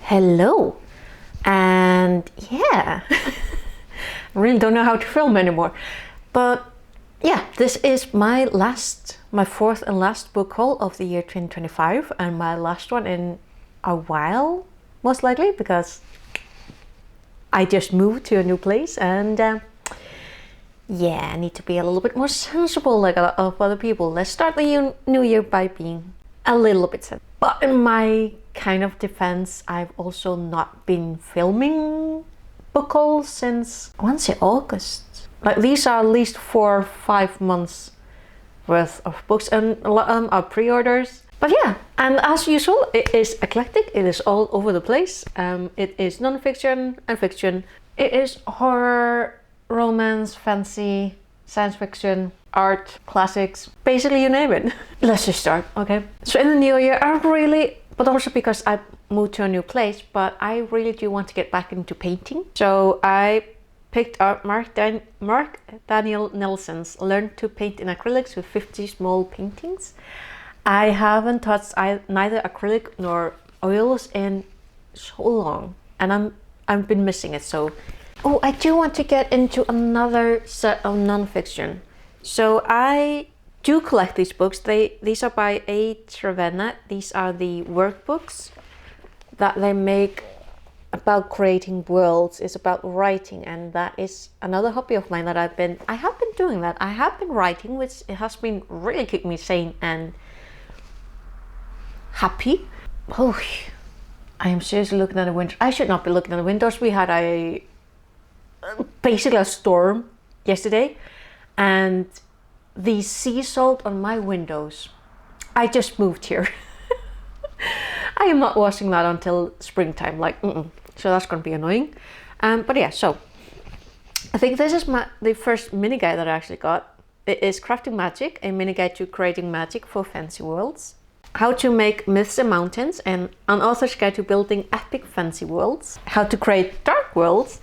Hello, and yeah, I really don't know how to film anymore, but yeah, this is my fourth and last book haul of the year 2025, and my last one in a while, most likely, because I just moved to a new place, and yeah, I need to be a little bit more sensible like a lot of other people. Let's start the new year by being a little bit sensible. But in my kind of defense, I've also not been filming book hauls since, I want to say August. Like, these are at least 4 or 5 months worth of books, and a lot of them are pre-orders. But yeah, and as usual, it is eclectic. It is all over the place. It is non-fiction and fiction. It is horror, romance, fantasy, science fiction, art, classics, basically you name it. Let's just start, okay? So in the new year, but also because I moved to a new place, but I really do want to get back into painting. So I picked up Mark Daniel Nelson's Learn to Paint in Acrylics with 50 Small Paintings. I haven't touched neither acrylic nor oils in so long, and I've been missing it. So, oh, I do want to get into another set of non-fiction. So I do collect these books. These are by A. Trevenna. These are the workbooks that they make about creating worlds. It's about writing, and that is another hobby of mine that I have been doing that. I have been writing, which it has been really keeping me sane and happy. Oh, I am seriously looking at the windows. I should not be looking at the windows. We had basically a storm yesterday, and the sea salt on my windows. I just moved here. I am not washing that until springtime, so that's going to be annoying. But yeah, so I think this is the first mini guide that I actually got. It is Crafting Magic, a mini guide to creating magic for fantasy worlds. How to make myths and mountains, and an author's guide to building epic fantasy worlds. How to create dark worlds,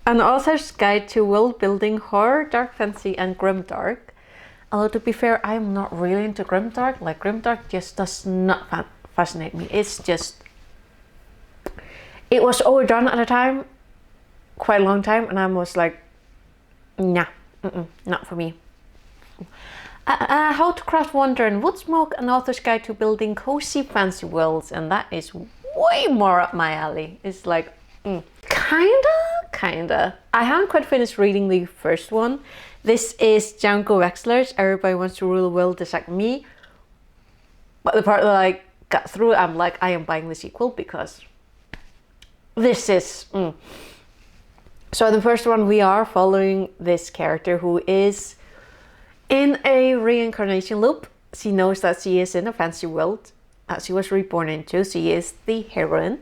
an author's guide to world building, horror, dark fantasy, and grimdark. Although, to be fair, I'm not really into grimdark. Like, grimdark just does not fascinate me. It was overdone at a time, quite a long time, and I was like, nah, not for me. How to craft wonder and wood smoke, an author's guide to building cozy fantasy worlds, and that is way more up my alley. It's like, kinda. I haven't quite finished reading the first one. This is Django Wexler's Everybody Wants to Rule the World Just Like Me. But the part that I got through, I'm like, I am buying the sequel because this is... So the first one, we are following this character who is in a reincarnation loop. She knows that she is in a fantasy world that she was reborn into. She is the heroine.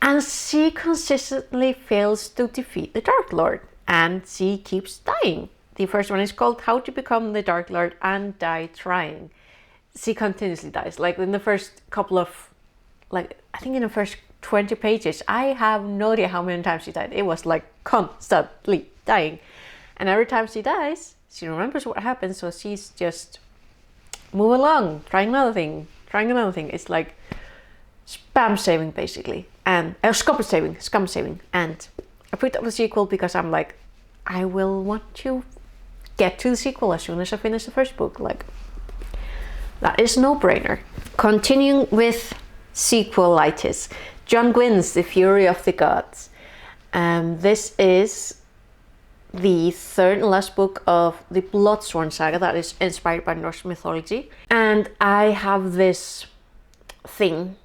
And she consistently fails to defeat the Dark Lord, and she keeps dying. The first one is called How to Become the Dark Lord and Die Trying. She continuously dies. Like, in the first couple of, I think in the first 20 pages, I have no idea how many times she died. It was like constantly dying. And every time she dies, she remembers what happened, so she's just move along, trying another thing. It's like spam saving, basically. And scum saving. And I picked up the sequel because I'm like, I will want to get to the sequel as soon as I finish the first book. Like, that is no brainer. Continuing with sequelitis, John Gwyn's The Fury of the Gods. This is the third and last book of the Bloodsworn saga that is inspired by Norse mythology. And I have this thing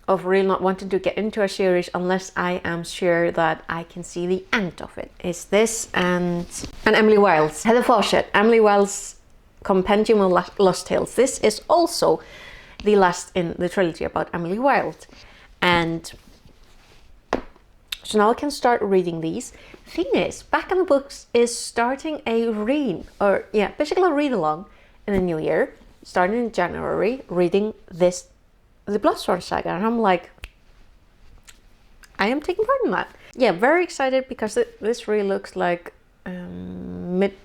of really not wanting to get into a series unless I am sure that I can see the end of it. It's this and Emily Wilde's Heather Fawcett, Emily Wilde's Compendium of Lost Tales. This is also the last in the trilogy about Emily Wilde. And so now I can start reading these. Thing is, Back in the Books is starting a basically a read along in the new year, starting in January, reading the Bloodsworn saga, and I'm like, I am taking part in that. Yeah, very excited because this really looks like Midgard,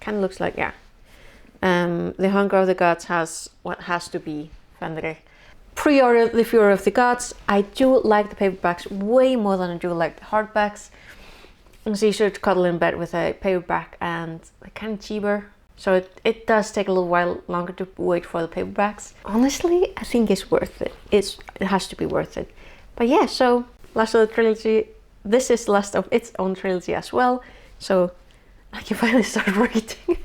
kind of looks like, The Hunger of the Gods has what has to be Fenrir. pre-ordered The Fury of the Gods. I do like the paperbacks way more than I do like the hardbacks. It's easier to cuddle in bed with a paperback and kind of cheaper. So it does take a little while longer to wait for the paperbacks. Honestly, I think it's worth it. It has to be worth it. But yeah, so last of the trilogy. This is last of its own trilogy as well. So I can finally start reading.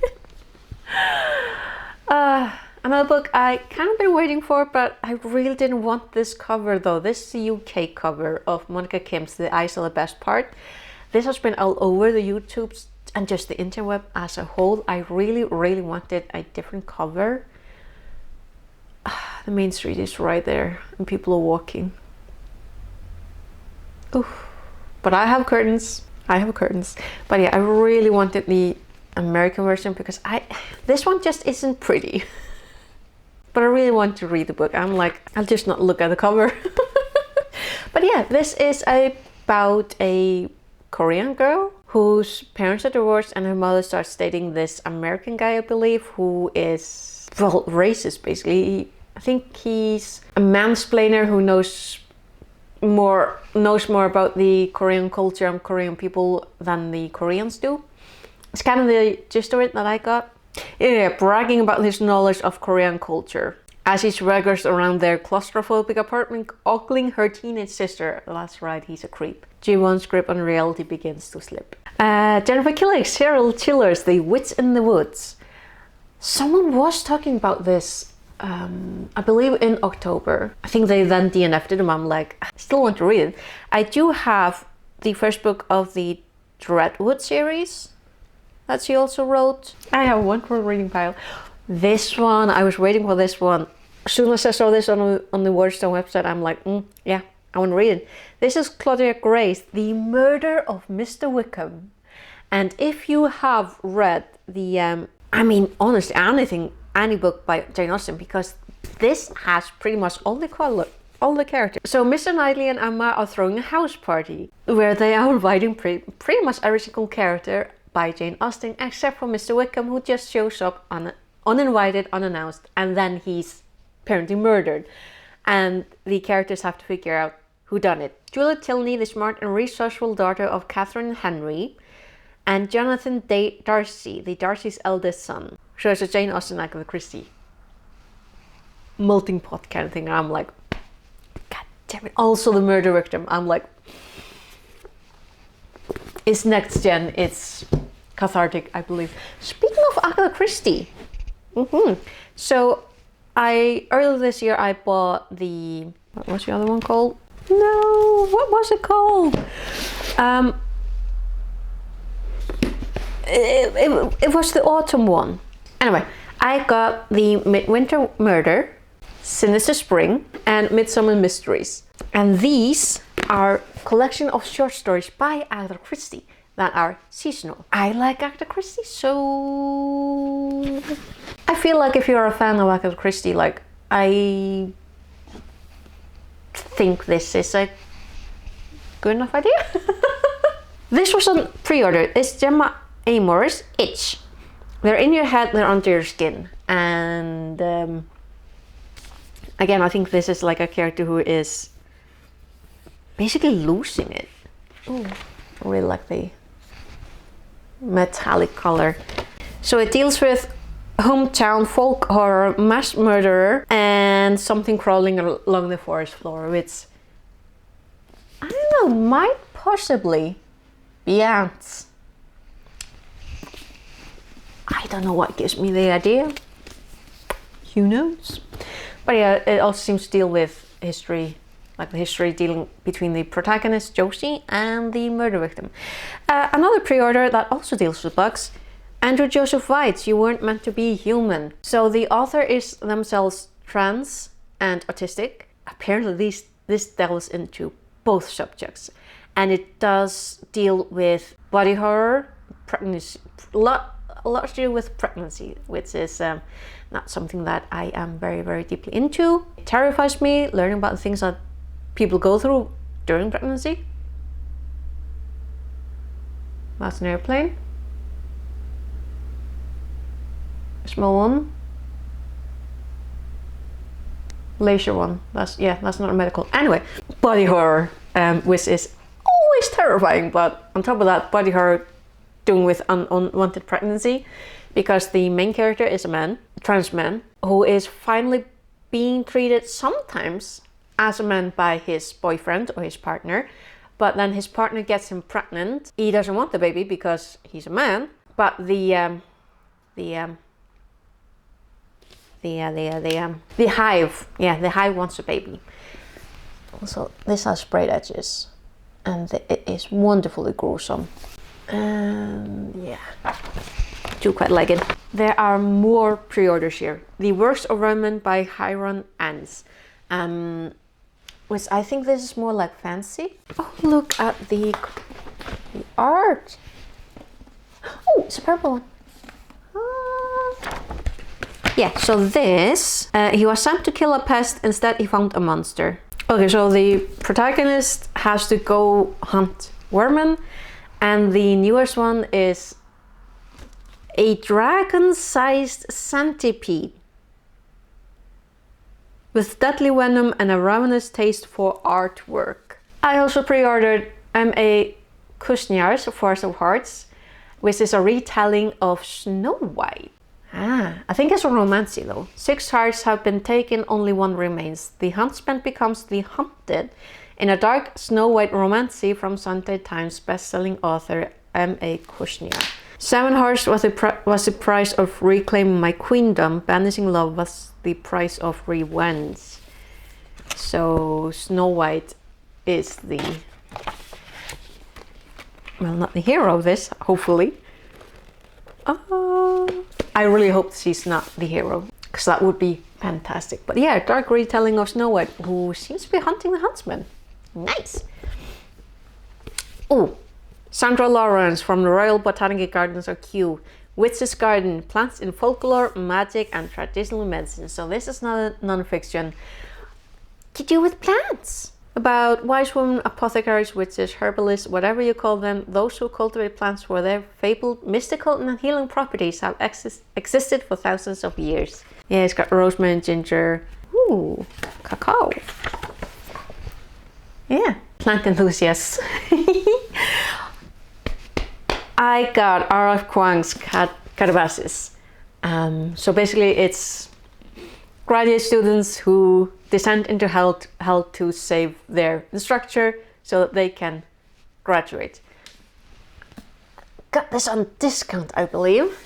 Another book I kind of been waiting for, but I really didn't want this cover though. This is the UK cover of Monica Kim's The Eyes Are the Best Part. This has been all over the YouTubes and just the interweb as a whole. I really, really wanted a different cover. The main street is right there and people are walking. Oof. But I have curtains. But yeah, I really wanted the American version because this one just isn't pretty. But I really want to read the book. I'm like, I'll just not look at the cover. But yeah, this is about a Korean girl whose parents are divorced and her mother starts dating this American guy, I believe, who is, well, racist basically. I think he's a mansplainer who knows more about the Korean culture and Korean people than the Koreans do. It's kind of the gist of it that I got. Yeah, bragging about his knowledge of Korean culture as he swaggers around their claustrophobic apartment, ogling her teenage sister. That's right, he's a creep. Ji-won's grip on reality begins to slip. Jennifer Killick, Cheryl Childers, The Witch in the Woods. Someone was talking about this, I believe in October. I think they then DNF'd it and I'm like, I still want to read it. I do have the first book of the Dreadwood series that she also wrote. I have one more reading pile. This one, I was waiting for this one. As soon as I saw this on the Waterstone website, I'm like, yeah, I want to read it. This is Claudia Gray's The Murder of Mr. Wickham. And if you have read the, I mean, honestly, any book by Jane Austen, because this has pretty much all the characters. So Mr. Knightley and Emma are throwing a house party where they are inviting pretty much every single character by Jane Austen, except for Mr. Wickham, who just shows up uninvited, unannounced, and then he's apparently murdered. And the characters have to figure out who done it. Juliet Tilney, the smart and resourceful daughter of Catherine Henry, and Jonathan Darcy, the Darcy's eldest son. So it's a Jane Austen, Agatha Christie melting pot kind of thing. And I'm like, God damn it. Also the murder victim. I'm like, it's next gen, it's cathartic, I believe. Speaking of Agatha Christie, so earlier this year I bought the, what was the other one called? No, what was it called? It was the autumn one. Anyway, I got the Midwinter Murder, Sinister Spring, and Midsummer Mysteries. And these are a collection of short stories by Agatha Christie that are seasonal. I like Agatha Christie, so I feel like if you're a fan of Agatha Christie, like, I think this is a good enough idea. This was on pre-order. It's Gemma Amor's Itch. They're in your head, they're under your skin. And again, I think this is like a character who is basically losing it. Ooh, I really like the metallic color. So it deals with hometown folk horror, mass murderer, and something crawling along the forest floor, which, I don't know, might possibly be ants. I don't know what gives me the idea. Who knows? But yeah, it also seems to deal with history, like the history dealing between the protagonist Josie and the murder victim. Another pre-order that also deals with bugs, Andrew Joseph White's You Weren't Meant to Be Human. So the author is themselves trans and autistic. Apparently this delves into both subjects, and it does deal with body horror, pregnancy, a lot to do with pregnancy, which is not something that I am very, very deeply into. It terrifies me learning about the things that people go through during pregnancy. That's an airplane. A small one. Leisure one. That's not a medical. Anyway, body horror, which is always terrifying. But on top of that, body horror doing with unwanted pregnancy, because the main character is a man, trans man, who is finally being treated sometimes as a man by his boyfriend or his partner, but then his partner gets him pregnant. He doesn't want the baby because he's a man, but the hive wants a baby. Also, this has sprayed edges, and it is wonderfully gruesome. And yeah, do quite like it. There are more pre-orders here. The Works of Roman by Hiron Ans, which I think this is more like fancy. Oh, look at the art. Oh, it's a purple one. Yeah, so this, he was sent to kill a pest, instead he found a monster. Okay, so the protagonist has to go hunt vermin, and the newest one is a dragon-sized centipede with deadly venom and a ravenous taste for artwork. I also pre-ordered M.A. Kusniar's Force of Hearts, which is a retelling of Snow White. I think it's a romancy though. 6 hearts have been taken, only 1 remains. The huntsman becomes the hunted in a dark Snow White romancy from Sunday Times best-selling author M.A. Kusniar. 7 hearts was the price of reclaiming my queendom. Banishing love was the price of revenge. So Snow White is the, well, not the hero of this, hopefully. I really hope she's not the hero, because that would be fantastic. But yeah, dark retelling of Snow White, who seems to be hunting the huntsman. Nice. Oh, Sandra Lawrence from the Royal Botanical Gardens of Kew. Witch's Garden, plants in folklore, magic and traditional medicine. So this is not a non-fiction to do with plants. About wise women, apothecaries, witches, herbalists, whatever you call them, those who cultivate plants for their fabled mystical and healing properties have existed for thousands of years. Yeah, it's got rosemary and ginger. Ooh, cacao. Yeah, plant enthusiasts. I got R.F. Kuang's Catabasis. So basically it's graduate students who descend into hell to save their instructor so that they can graduate. Got this on discount, I believe.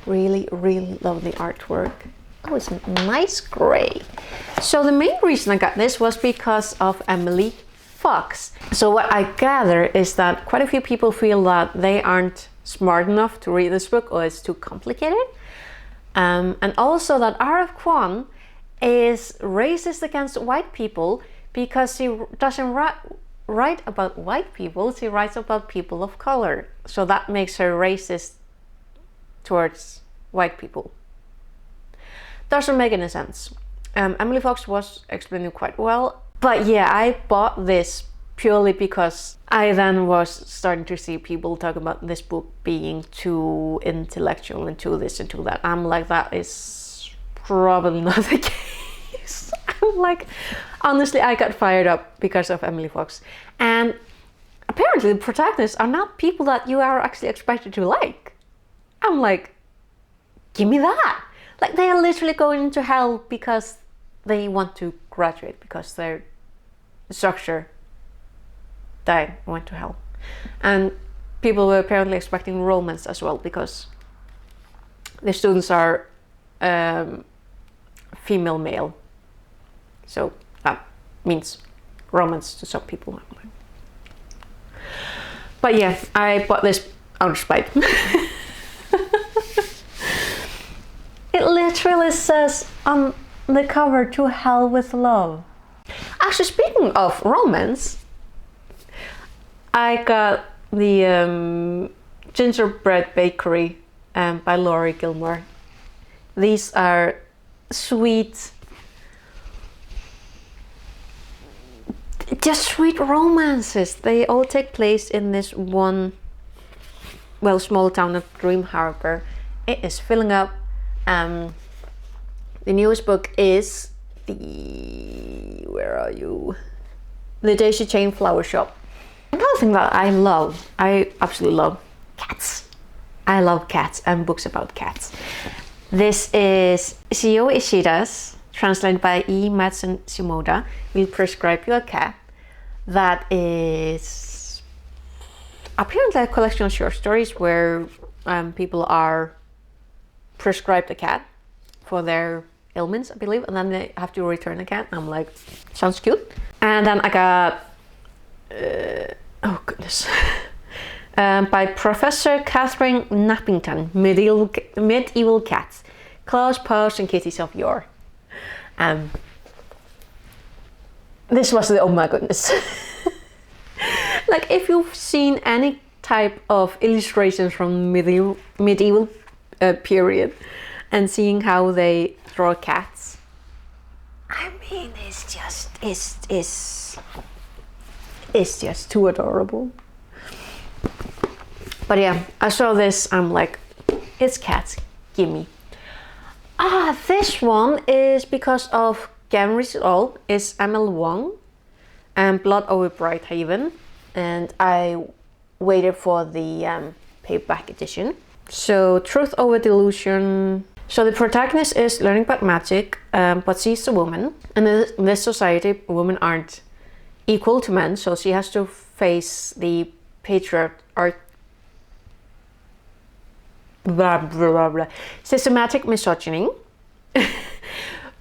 Really, really love the artwork. Oh, it's a nice gray. So the main reason I got this was because of Emily Fox. So what I gather is that quite a few people feel that they aren't smart enough to read this book, or it's too complicated. And also that R.F. Kuang is racist against white people because she doesn't write about white people, she writes about people of color. So that makes her racist towards white people. Doesn't make any sense. Emily Fox was explaining quite well. But yeah, I bought this purely because I then was starting to see people talk about this book being too intellectual and too this and too that. I'm like, that is probably not the case. I'm like, honestly, I got fired up because of Emily Fox. And apparently the protagonists are not people that you are actually expected to like. I'm like, give me that. Like, they are literally going into hell because they want to graduate, because their structure died, went to hell. And people were apparently expecting romance as well, because the students are female male. So that means romance to some people. But yeah, I bought this out of spite. It literally says on the cover, "To Hell with Love." Actually, speaking of romance, I got the Gingerbread Bakery by Laurie Gilmore. These are sweet, just sweet romances. They all take place in this one, well, small town of Dream Harbor. It is filling up. The newest book is where are you? The Daisy Chain Flower Shop. Another thing that I absolutely love, cats. I love cats and books about cats. This is Shio Ishida's, translated by E. Madsen Shimoda, Will Prescribe You a Cat. That is apparently a collection of short stories where people are prescribed a cat for their ailments, I believe, and then they have to return the cat. I'm like, sounds cute. And then I got, oh goodness, by Professor Catherine Nappington, Medieval Cats, Claws, Paws and Kitties of Yore. This was the, oh my goodness. Like, if you've seen any type of illustrations from medieval period and seeing how they draw cats, I mean, it's just too adorable. But yeah, I saw this, I'm like, it's cats, gimme. This one is because of Gavin Rees et al. Is Amel Wong and Blood Over Bright Haven, and I waited for the paperback edition. So Truth Over Delusion. So the protagonist is learning about magic, but she's a woman, and in this society women aren't equal to men, so she has to face the systematic misogyny.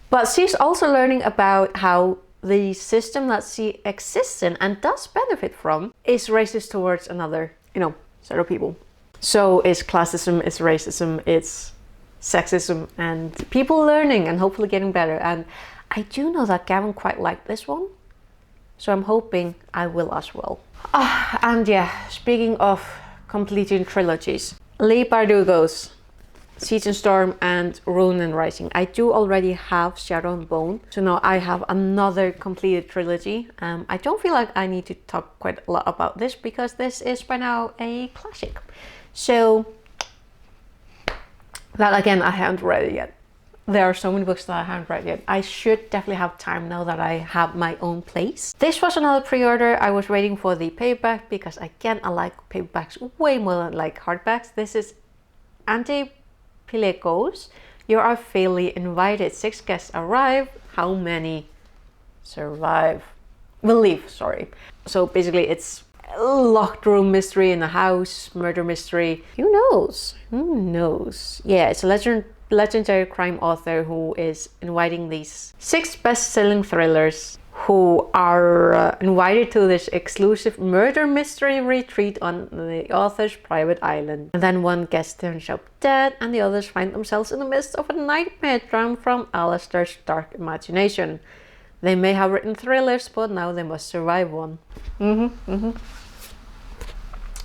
But she's also learning about how the system that she exists in and does benefit from is racist towards another, set of people. So it's classism, it's racism, it's sexism, and people learning and hopefully getting better. And I do know that Gavin quite liked this one, so I'm hoping I will as well. And yeah, speaking of completing trilogies, Leigh Bardugo's Siege and Storm and Ruin and Rising. I do already have Shadow and Bone, so now I have another completed trilogy. I don't feel like I need to talk quite a lot about this because this is by now a classic. So that again, I haven't read it yet. There are so many books that I haven't read yet. I should definitely have time now that I have my own place. This was another pre-order. I was waiting for the paperback because again, I like paperbacks way more than like hardbacks. This is Ante Pilegos. You are fairly invited. 6 guests arrive. How many survive? Will leave, sorry. So basically it's a locked room mystery in a house, murder mystery. Who knows? Who knows? Yeah, it's a legendary crime author who is inviting these 6 best-selling thrillers who are invited to this exclusive murder mystery retreat on the author's private island. And then one guest turns up dead and the others find themselves in the midst of a nightmare drawn from Alistair's dark imagination. They may have written thrillers, but now they must survive one.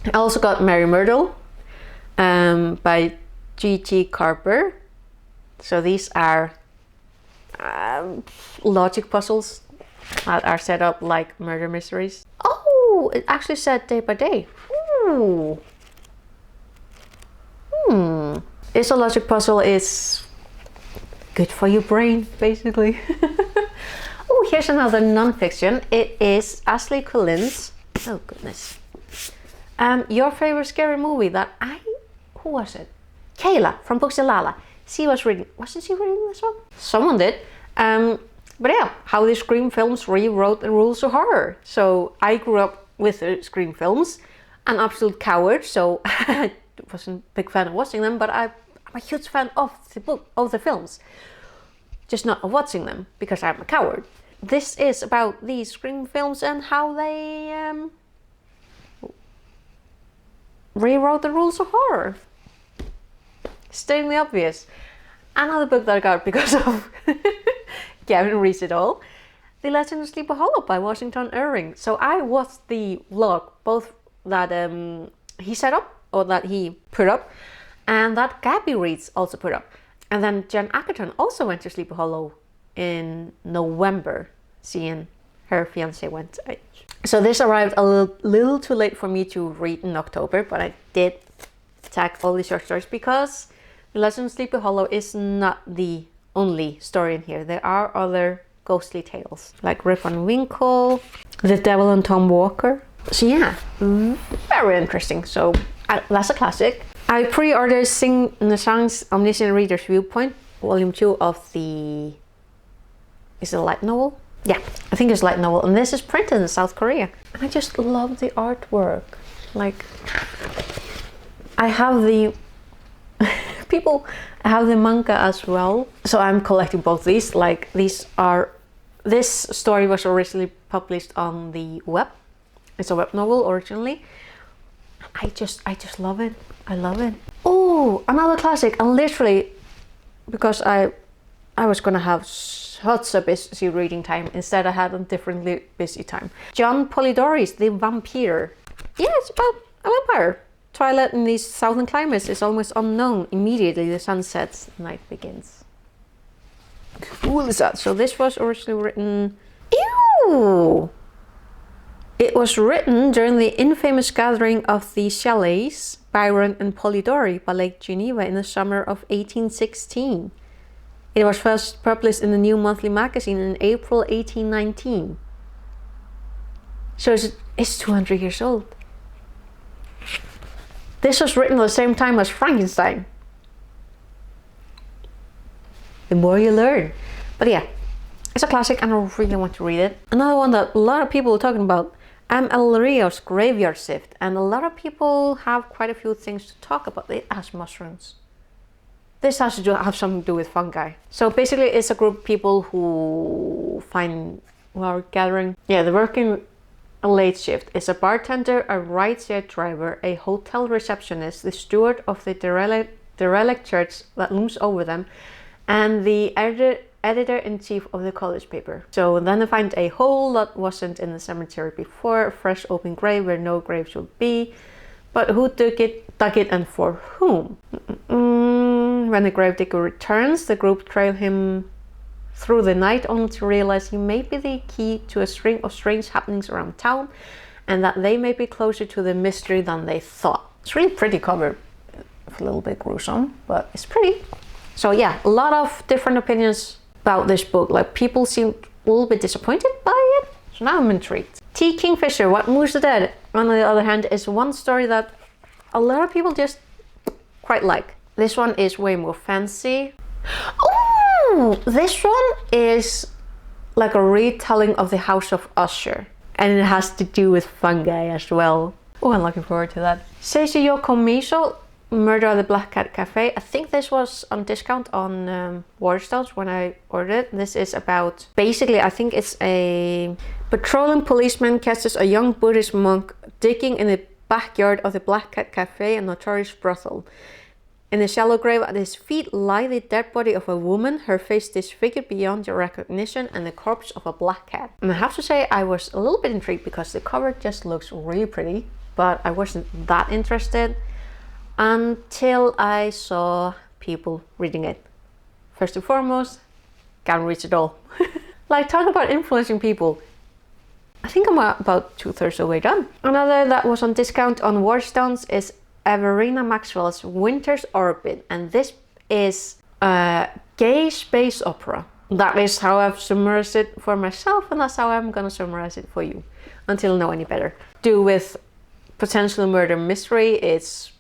I also got Mary Myrtle by G.G. Carper. So these are logic puzzles that are set up like murder mysteries. Oh, it actually said day by day. It's a logic puzzle. Is good for your brain, basically. Oh, here's another non-fiction. It is Ashley Cullin's, oh goodness, your favorite scary movie that who was it? Kayla from Books and Lala. She was reading, wasn't she reading this one? Someone did. But yeah, how the Scream films rewrote the rules of horror. So I grew up with the Scream films, an absolute coward, so I wasn't a big fan of watching them, but I'm a huge fan of the films. Just not of watching them, because I'm a coward. This is about the Scream films and how they rewrote the rules of horror. Stating the obvious. Another book that I got because of Gavin Rees et al. The Legend of Sleepy Hollow by Washington Irving. So I watched the vlog, both that he set up, or that he put up, and that Gabby Reeds also put up. And then Jen Ackerton also went to Sleepy Hollow in November, seeing her fiance went. So this arrived a little too late for me to read in October, but I did tag all the short stories because The Legend of Sleepy Hollow is not the only story in here. There are other ghostly tales, like Rip Van Winkle, The Devil and Tom Walker. So yeah, very interesting. So that's a classic. I pre-ordered Sing Nasang's Omniscient Reader's Viewpoint, volume 2 of the... Is it a light novel? Yeah, I think it's a light novel. And this is printed in South Korea. And I just love the artwork. Like, I have the... people, I have the manga as well. So I'm collecting both these. Like, these are... This story was originally published on the web. It's a web novel originally. I just love it. I love it. Oh, another classic. And literally, because I was gonna have such a busy reading time, instead I had a differently busy time. John Polidori's The Vampire. Yeah, it's about a vampire. Twilight in these southern climates is almost unknown. Immediately the sun sets, night begins. Cool is that? So this was originally written... Ew! It was written during the infamous gathering of the Shalleys, Byron and Polidori, by Lake Geneva in the summer of 1816. It was first published in the New Monthly Magazine in April 1819. So it's 200 years old. This was written at the same time as Frankenstein. The more you learn. But yeah, it's a classic and I really want to read it. Another one that a lot of people are talking about, M.L. Rio's Graveyard Shift, and a lot of people have quite a few things to talk about. It has mushrooms. This has to have something to do with fungi. So basically it's a group of people who are gathering. Yeah, they're working a late shift. It's a bartender, a rideshare driver, a hotel receptionist, the steward of the derelict church that looms over them, and the editor-in-chief of the college paper. So then they find a hole that wasn't in the cemetery before, a fresh open grave where no grave should be. But who dug it and for whom? When the gravedigger returns, the group trail him through the night only to realize he may be the key to a string of strange happenings around town and that they may be closer to the mystery than they thought. It's really pretty cover. A little bit gruesome, but it's pretty. So yeah, a lot of different opinions about this book. Like, people seem a little bit disappointed by it, so now I'm intrigued. T. Kingfisher, What Moves the Dead, on the other hand, is one story that a lot of people just quite like. This one is way more fancy. Oh, this one is like a retelling of the House of Usher, and it has to do with fungi as well. Oh, I'm looking forward to that. Seiji Yoko Miso, Murder at the Black Cat Cafe. I think this was on discount on Waterstones when I ordered it. This is about, basically, I think it's a patrolling policeman catches a young Buddhist monk digging in the backyard of the Black Cat Cafe, a notorious brothel. In the shallow grave at his feet lie the dead body of a woman, her face disfigured beyond your recognition, and the corpse of a black cat. And I have to say, I was a little bit intrigued because the cover just looks really pretty, but I wasn't that interested until I saw people reading it. First and foremost, can't read it all. Like, talk about influencing people. I think I'm about 2/3 of the way done. Another that was on discount on Waterstones is Everina Maxwell's Winter's Orbit, and this is a gay space opera. That is how I've summarized it for myself, and that's how I'm gonna summarize it for you until I know any better. Do with potential murder mystery, it's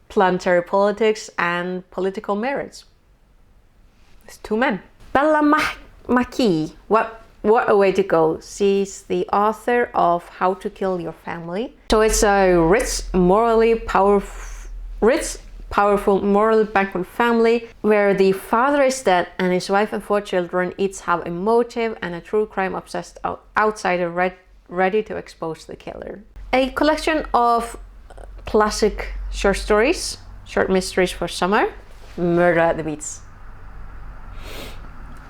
planetary politics and political marriage. It's two men. Bella Mackie, what a way to go. She's the author of How to Kill Your Family. So it's a rich, powerful, morally bankrupt family where the father is dead and his wife and 4 children each have a motive and a true crime obsessed outsider ready to expose the killer. A collection of classic short stories, short mysteries for summer. Murder at the Beach.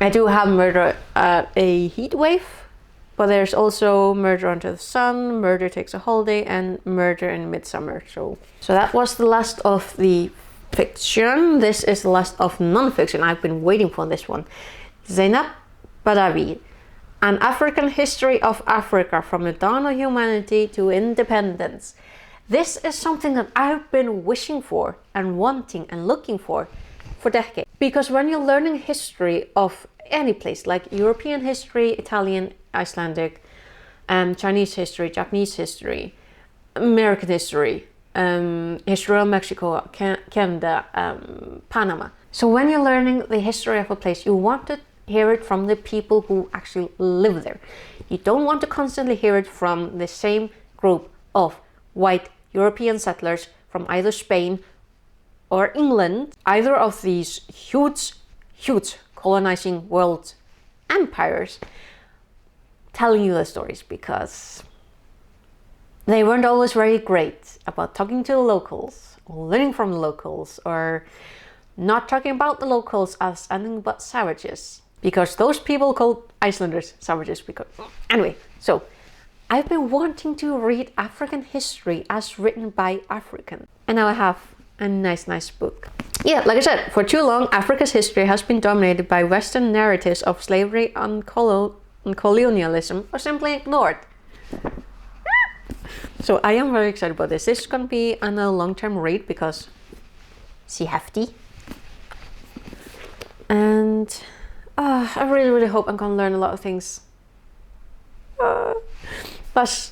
I do have Murder at a Heat Wave, but there's also Murder Under the Sun, Murder Takes a Holiday, and Murder in Midsummer. So that was the last of the fiction. This is the last of non-fiction. I've been waiting for this one. Zainab Badawi, An African History of Africa from the Dawn of Humanity to Independence. This is something that I've been wishing for and wanting and looking for decades. Because when you're learning history of any place, like European history, Italian, Icelandic, Chinese history, Japanese history, American history, history of Mexico, Canada, Panama. So when you're learning the history of a place, you want to hear it from the people who actually live there. You don't want to constantly hear it from the same group of white European settlers from either Spain or England, either of these huge colonizing world empires, telling you the stories, because they weren't always very great about talking to the locals, or learning from the locals, or not talking about the locals as anything but savages, because those people called Icelanders savages. Because anyway, so I've been wanting to read African history as written by African, and now I have a nice book. Yeah, like I said, for too long Africa's history has been dominated by Western narratives of slavery and colonialism, or simply ignored. So I am very excited about this. This is going to be a long-term read because it's hefty. And I really hope I'm going to learn a lot of things. But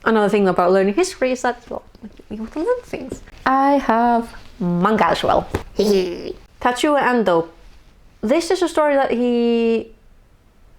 another thing about learning history is that you want to learn things. I have manga as well. Tatsuya Endo. This is a story that he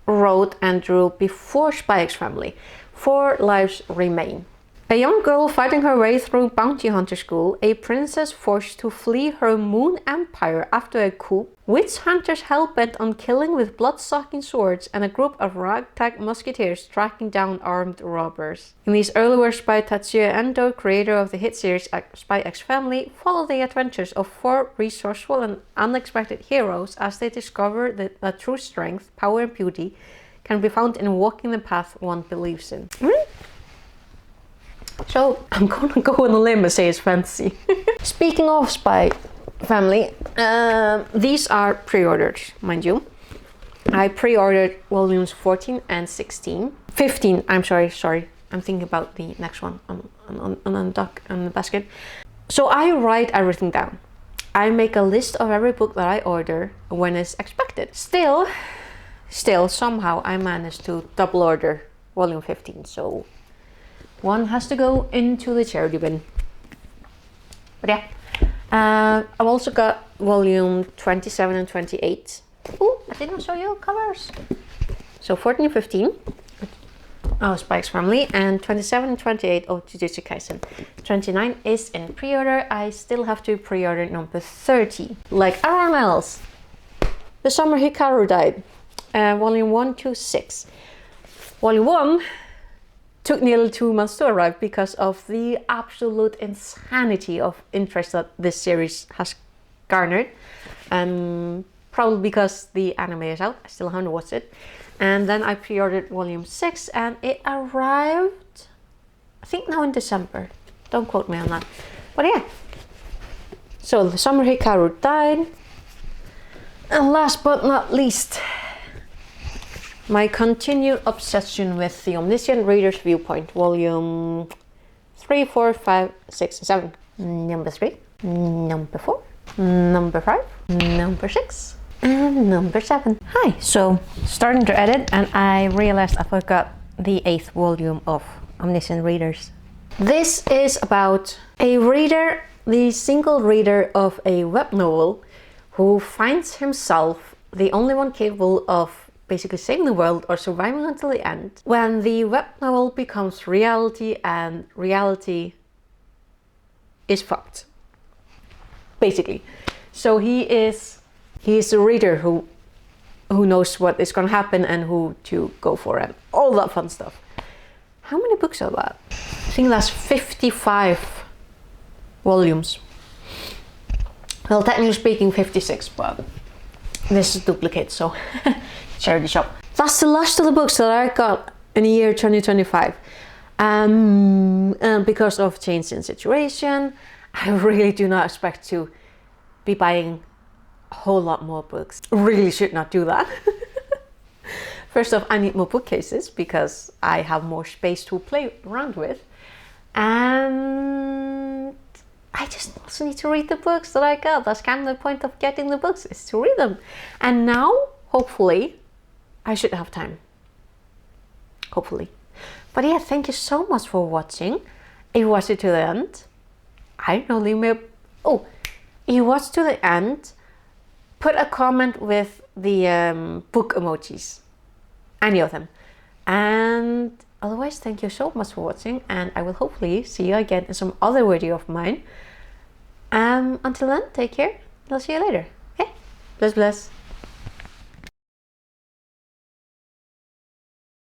wrote and drew before Spy X Family. 4 Lives Remain. A young girl fighting her way through bounty hunter school, a princess forced to flee her moon empire after a coup, witch hunters hell-bent on killing with blood-sucking swords, and a group of ragtag musketeers tracking down armed robbers. In these early works by Tatsuya Endo, creator of the hit series Spy X Family, follow the adventures of 4 resourceful and unexpected heroes as they discover that true strength, power and beauty can be found in walking the path one believes in. So I'm gonna go on a limb and say it's fantasy. Speaking of Spy Family, these are pre-orders, mind you. I pre-ordered volumes 14 and 16. 15, I'm sorry. I'm thinking about the next one on the basket. So I write everything down. I make a list of every book that I order when it's expected. Still, somehow I managed to double order volume 15, so one has to go into the charity bin. But yeah, I've also got volume 27 and 28. Oh, I didn't show you covers. So 14 and 15 of Spy X Family, and 27 and 28 of Jujutsu Kaisen. 29 is in pre-order. I still have to pre-order number 30. Like everyone else, The Summer Hikaru Died, volume 1 to 6. Volume 1 took nearly 2 months to arrive because of the absolute insanity of interest that this series has garnered. Probably because the anime is out. I still haven't watched it. And then I pre-ordered volume 6 and it arrived, I think now in December. Don't quote me on that. But yeah. So The Summer Hikaru Died. And last but not least, my continued obsession with The Omniscient Reader's Viewpoint, volume 3, 4, 5, 6, 7. Number 3, number 4, number 5, number 6, and number 7. Hi, so starting to edit and I realized I forgot the 8th volume of Omniscient Readers. This is about a reader, the single reader of a web novel, who finds himself the only one capable of basically saving the world or surviving until the end when the web novel becomes reality and reality is fucked, basically. So he is a reader who knows what is going to happen and who to go for and all that fun stuff. How many books are that? I think that's 55 volumes. Well, technically speaking 56, but this is duplicate, so charity shop. That's the last of the books that I got in the year 2025. And because of change in situation, I really do not expect to be buying a whole lot more books. Really should not do that. First off, I need more bookcases because I have more space to play around with. And I I just also need to read the books that I got. That's kind of the point of getting the books, is to read them. And now, hopefully, I should have time. Hopefully. But yeah, thank you so much for watching. If you watched it to the end, I don't know, leave me if you watched to the end, put a comment with the book emojis. Any of them. And otherwise, thank you so much for watching, and I will hopefully see you again in some other video of mine. Until then, take care. I'll see you later. Okay? Bless, bless.